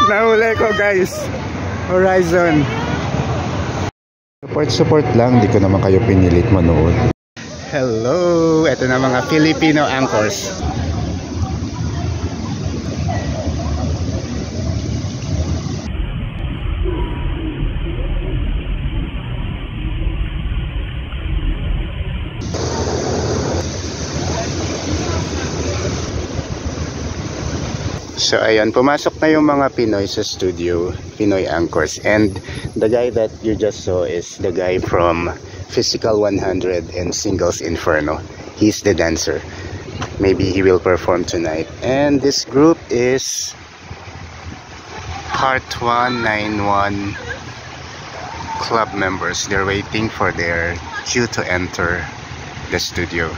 Nahuli ko guys. Horizon. Support lang, di ko naman kayo pinilit manood. Hello, ito na mga Filipino anchors. So ayan, pumasok na yung mga Pinoy sa studio, Pinoy anchors. And the guy that you just saw is the guy from Physical 100 and Singles Inferno. He's the dancer. Maybe he will perform tonight. And this group is Heart 191 club members. They're waiting for their cue to enter the studio.